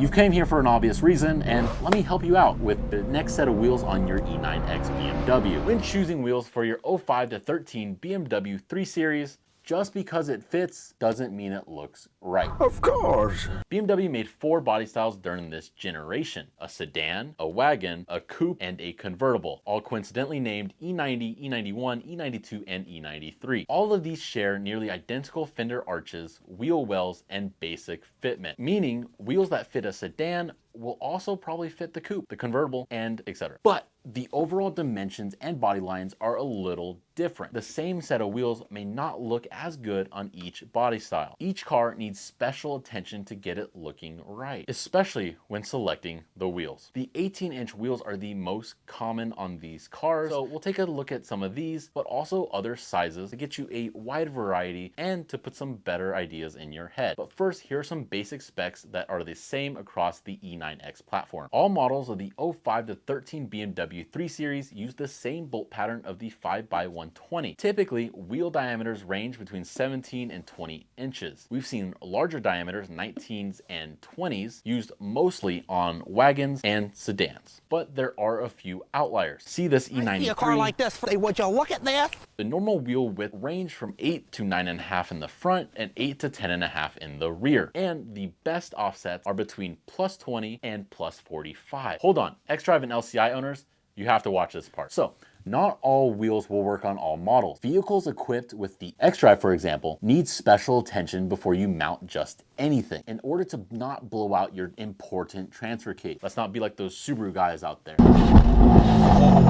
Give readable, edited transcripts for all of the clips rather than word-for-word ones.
You've came here for an obvious reason, and let me help you out with the next set of wheels on your E9X BMW. When choosing wheels for your 05 to 13 BMW 3 Series, just because it fits doesn't mean it looks right. Of course. BMW made 4 body styles during this generation: a sedan, a wagon, a coupe, and a convertible, all coincidentally named E90, E91, E92, and E93. All of these share nearly identical fender arches, wheel wells, and basic fitment, meaning wheels that fit a sedan will also probably fit the coupe, the convertible, and etc. But the overall dimensions and body lines are a little different. The same set of wheels may not look as good on each body style. Each car needs special attention to get it looking right, especially when selecting the wheels. The 18-inch wheels are the most common on these cars, so we'll take a look at some of these, but also other sizes to get you a wide variety and to put some better ideas in your head. But first, here are some basic specs that are the same across the E9X platform. All models of the 05 to 13 BMW 3 Series use the same bolt pattern of the 5x120. Typically, wheel diameters range between 17 and 20 inches. We've seen larger diameters, 19s and 20s, used mostly on wagons and sedans. But there are a few outliers. See this E93? I see a car like this. Would you look at this? The normal wheel width range from 8 to 9.5 in the front and 8 to 10.5 in the rear. And the best offsets are between plus 20 and plus 45. Hold on, xDrive and LCI owners, you have to watch this part. So, not all wheels will work on all models. Vehicles equipped with the xDrive, for example, need special attention before you mount just anything in order to not blow out your important transfer case. Let's not be like those Subaru guys out there.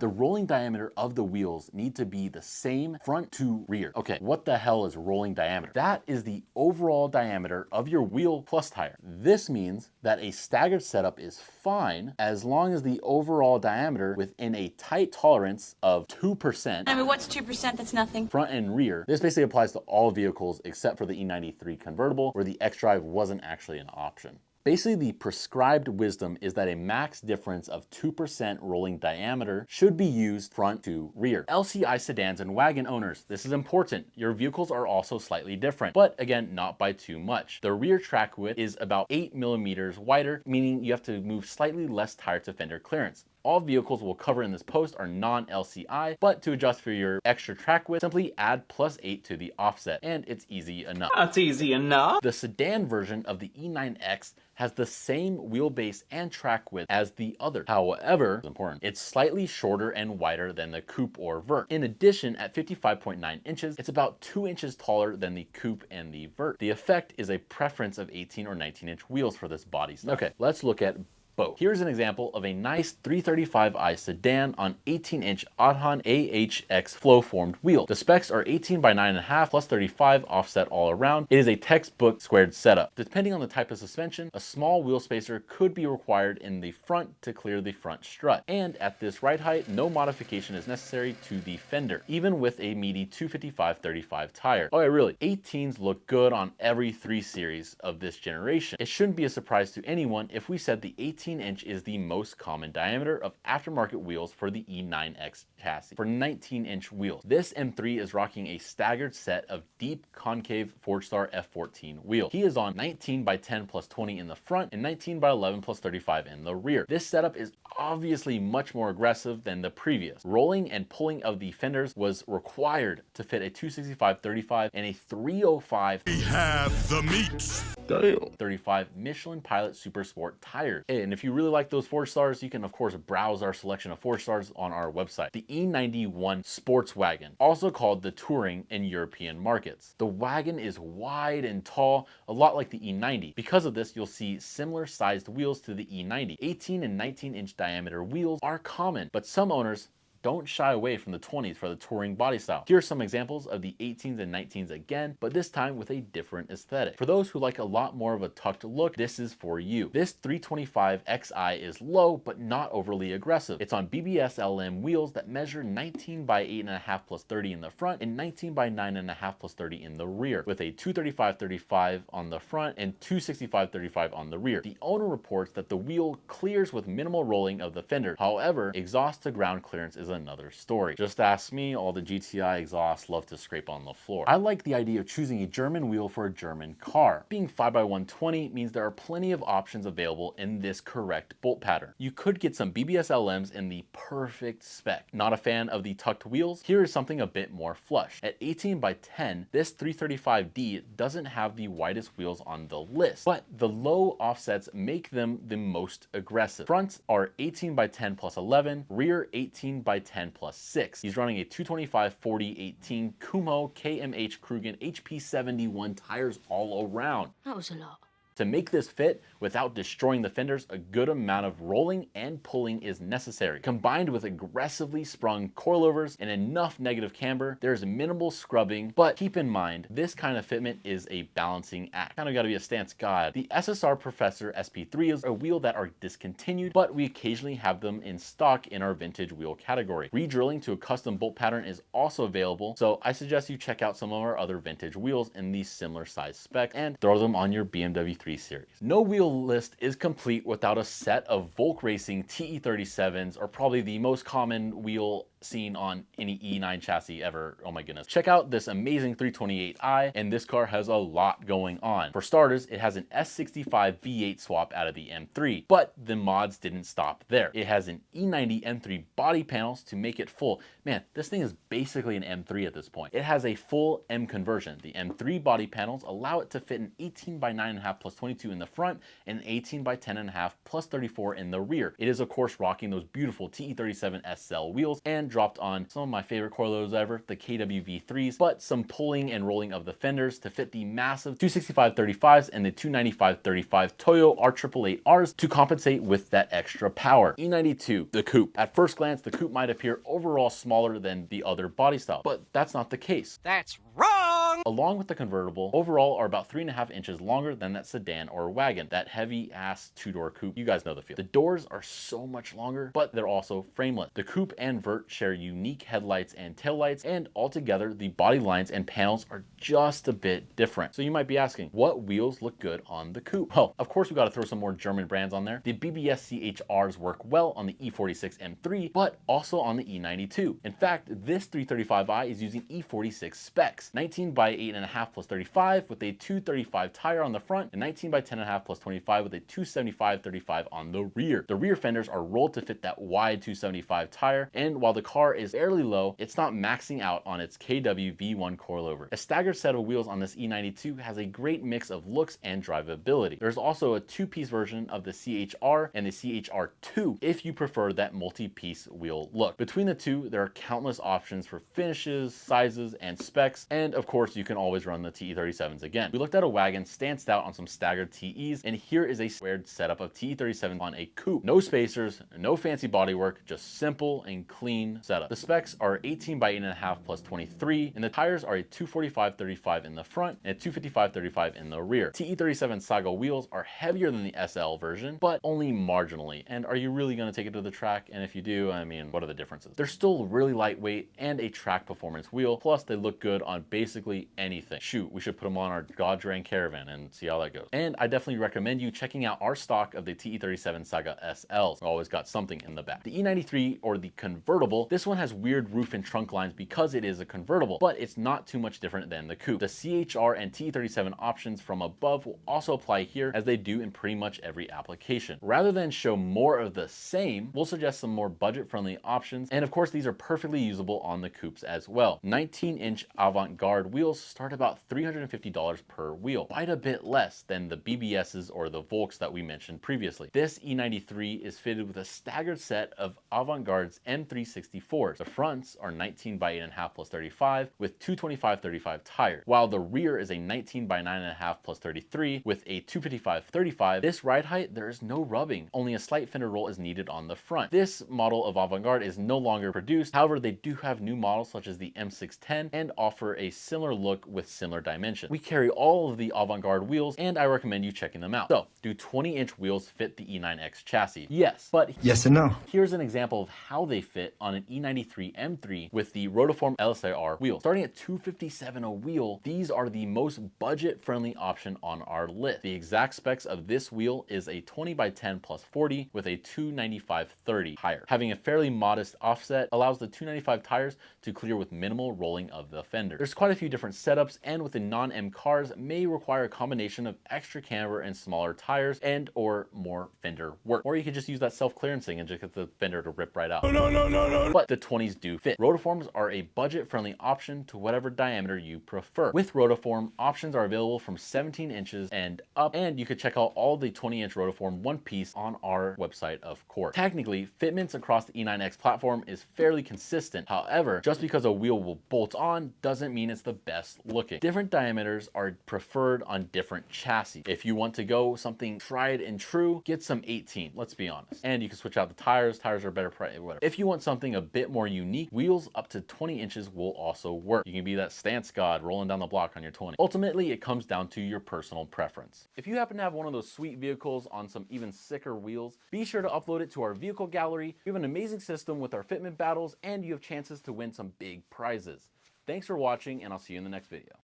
The rolling diameter of the wheels need to be the same front to rear. Okay, what the hell is rolling diameter? That is the overall diameter of your wheel plus tire. This means that a staggered setup is fine as long as the overall diameter within a tight tolerance of 2%. I mean, what's 2%? That's nothing. Front and rear. This basically applies to all vehicles except for the E93 convertible, where the xDrive wasn't actually an option. Basically, the prescribed wisdom is that a max difference of 2% rolling diameter should be used front to rear. LCI sedans and wagon owners, this is important. Your vehicles are also slightly different, but again, not by too much. The rear track width is about 8 millimeters wider, meaning you have to move slightly less tire to fender clearance. All vehicles we'll cover in this post are non-LCI, but to adjust for your extra track width, simply add plus 8 to the offset, and it's easy enough. That's easy enough. The sedan version of the E9X has the same wheelbase and track width as the other. However, it's important, it's slightly shorter and wider than the coupe or vert. In addition, at 55.9 inches, it's about 2 inches taller than the coupe and the vert. The effect is a preference of 18 or 19-inch wheels for this body style. Okay, let's look at both. Here's an example of a nice 335i sedan on 18-inch Adhan AHX flow-formed wheel. The specs are 18 by 9.5 plus 35 offset all around. It is a textbook squared setup. Depending on the type of suspension, a small wheel spacer could be required in the front to clear the front strut. And at this ride height, no modification is necessary to the fender, even with a meaty 255/35 tire. Oh yeah, really, 18s look good on every 3 Series of this generation. It shouldn't be a surprise to anyone if we said the 18-inch is the most common diameter of aftermarket wheels for the E9X chassis. For 19-inch wheels, this M3 is rocking a staggered set of deep concave Forgestar F14 wheels. He is on 19 by 10 plus 20 in the front and 19 by 11 plus 35 in the rear. This setup is obviously much more aggressive than the previous. Rolling and pulling of the fenders was required to fit a 265/35 and a 305 We have the meat. 35 Michelin Pilot Super Sport tires. And if you really like those Forgestars, you can of course browse our selection of Forgestars on our website. The E91 Sports Wagon, also called the Touring in European markets. The wagon is wide and tall, a lot like the E90. Because of this, you'll see similar sized wheels to the E90. 18 and 19-inch diameter wheels are common, but some owners don't shy away from the 20s for the touring body style. Here are some examples of the 18s and 19s again, but this time with a different aesthetic. For those who like a lot more of a tucked look, this is for you. This 325 XI is low, but not overly aggressive. It's on BBS LM wheels that measure 19 by 8.5 plus 30 in the front and 19 by 9.5 plus 30 in the rear, with a 235/35 on the front and 265/35 on the rear. The owner reports that the wheel clears with minimal rolling of the fender. However, exhaust to ground clearance is another story. Just ask me, all the GTI exhausts love to scrape on the floor. I like the idea of choosing a German wheel for a German car. Being 5x120 means there are plenty of options available in this correct bolt pattern. You could get some BBS LMs in the perfect spec. Not a fan of the tucked wheels? Here is something a bit more flush. At 18x10, this 335D doesn't have the widest wheels on the list, but the low offsets make them the most aggressive. Fronts are 18x10 plus 11, rear 18x10 plus 6. He's running a 225/40/18 Kumho KMH Krugen HP71 tires all around. That was a lot. To make this fit without destroying the fenders, a good amount of rolling and pulling is necessary. Combined with aggressively sprung coilovers and enough negative camber, there's minimal scrubbing, but keep in mind, this kind of fitment is a balancing act. Kind of gotta be a stance god. The SSR Professor SP3 is a wheel that are discontinued, but we occasionally have them in stock in our vintage wheel category. Re-drilling to a custom bolt pattern is also available, so I suggest you check out some of our other vintage wheels in these similar size specs and throw them on your BMW 3 Series. No wheel list is complete without a set of Volk Racing TE37s, or probably the most common wheel seen on any E9 chassis ever. Oh my goodness. Check out this amazing 328i, and this car has a lot going on. For starters, it has an S65 V8 swap out of the M3, but the mods didn't stop there. It has an E90 M3 body panels to make it full. Man, this thing is basically an M3 at this point. It has a full M conversion. The M3 body panels allow it to fit an 18x9.5 plus 22 in the front and 18x10.5 plus 34 in the rear. It is of course rocking those beautiful TE37 SL wheels and dropped on some of my favorite coilovers ever, the KWV3s, but some pulling and rolling of the fenders to fit the massive 265/35s and the 295/35 Toyo R888Rs to compensate with that extra power. E92, the coupe. At first glance, the coupe might appear overall smaller than the other body style, but that's not the case. That's wrong! Along with the convertible, overall are about 3.5 inches longer than that sedan or wagon, that heavy ass two-door coupe. You guys know the feel. The doors are so much longer, but they're also frameless. The coupe and vert share unique headlights and taillights, and altogether the body lines and panels are just a bit different. So you might be asking, what wheels look good on the coupe? Well, of course we got to throw some more German brands on there. The BBS CHRs work well on the E46 M3, but also on the E92. In fact, this 335i is using E46 specs, 19x8.5 plus 35 with a 235 tire on the front and 19x10.5 plus 25 with a 275/35 on the rear. The rear fenders are rolled to fit that wide 275 tire, and while the car is fairly low, it's not maxing out on its KW V1 coilover. A staggered set of wheels on this E92 has a great mix of looks and drivability. There's also a two-piece version of the CHR and the CHR2 if you prefer that multi-piece wheel look. Between the two, there are countless options for finishes, sizes, and specs, and of course you can always run the TE37s again. We looked at a wagon stanced out on some staggered TEs, and here is a squared setup of TE37 on a coupe. No spacers, no fancy bodywork, just simple and clean setup. The specs are 18x8.5 plus 23, and the tires are a 245/35 in the front and a 255/35 in the rear. TE37 Saga wheels are heavier than the SL version, but only marginally. And are you really going to take it to the track? And if you do, I mean, what are the differences? They're still really lightweight and a track performance wheel, plus they look good on basically anything. Shoot, we should put them on our Godran Caravan and see how that goes. And I definitely recommend you checking out our stock of the TE37 Saga SLs. We always got something in the back. The E93, or the convertible, this one has weird roof and trunk lines because it is a convertible, but it's not too much different than the coupe. The CHR and TE37 options from above will also apply here, as they do in pretty much every application. Rather than show more of the same, we'll suggest some more budget-friendly options, and of course these are perfectly usable on the coupes as well. 19-inch avant-garde wheels start about $350 per wheel, quite a bit less than the BBSs or the Volks that we mentioned previously. This E93 is fitted with a staggered set of avant-garde's M364s. The fronts are 19x8.5 plus 35 with 225/35 tires, while the rear is a 19x9.5 plus 33 with a 255/35. This ride height, there is no rubbing, only a slight fender roll is needed on the front. This model of avant-garde is no longer produced, however they do have new models such as the M610 and offer a similar look with similar dimensions. We carry all of the avant-garde wheels, and I recommend you checking them out. So, do 20-inch wheels fit the E9X chassis? Yes, but Yes and no. here's an example of how they fit on an E93 M3 with the Rotiform LSIR wheel. Starting at $257 a wheel, these are the most budget-friendly option on our list. The exact specs of this wheel is a 20x10 plus 40 with a 295/30 tire. Having a fairly modest offset allows the 295 tires to clear with minimal rolling of the fender. There's quite a few different setups, and with the non-M cars may require a combination of extra camber and smaller tires and or more fender work. Or you could just use that self-clearancing and just get the fender to rip right out. No. But the 20s do fit. Rotiforms are a budget-friendly option to whatever diameter you prefer. With Rotiform, options are available from 17 inches and up, and you could check out all the 20-inch Rotiform one piece on our website, of course. Technically, fitments across the E9X platform is fairly consistent. However, just because a wheel will bolt on doesn't mean it's the best looking. Different diameters are preferred on different chassis. If you want to go something tried and true, get some 18, let's be honest. And you can switch out the tires. Tires are better price, whatever. If you want something a bit more unique, wheels up to 20 inches will also work. You can be that stance god rolling down the block on your 20. Ultimately, it comes down to your personal preference. If you happen to have one of those sweet vehicles on some even sicker wheels, be sure to upload it to our vehicle gallery. We have an amazing system with our fitment battles, and you have chances to win some big prizes. Thanks for watching, and I'll see you in the next video.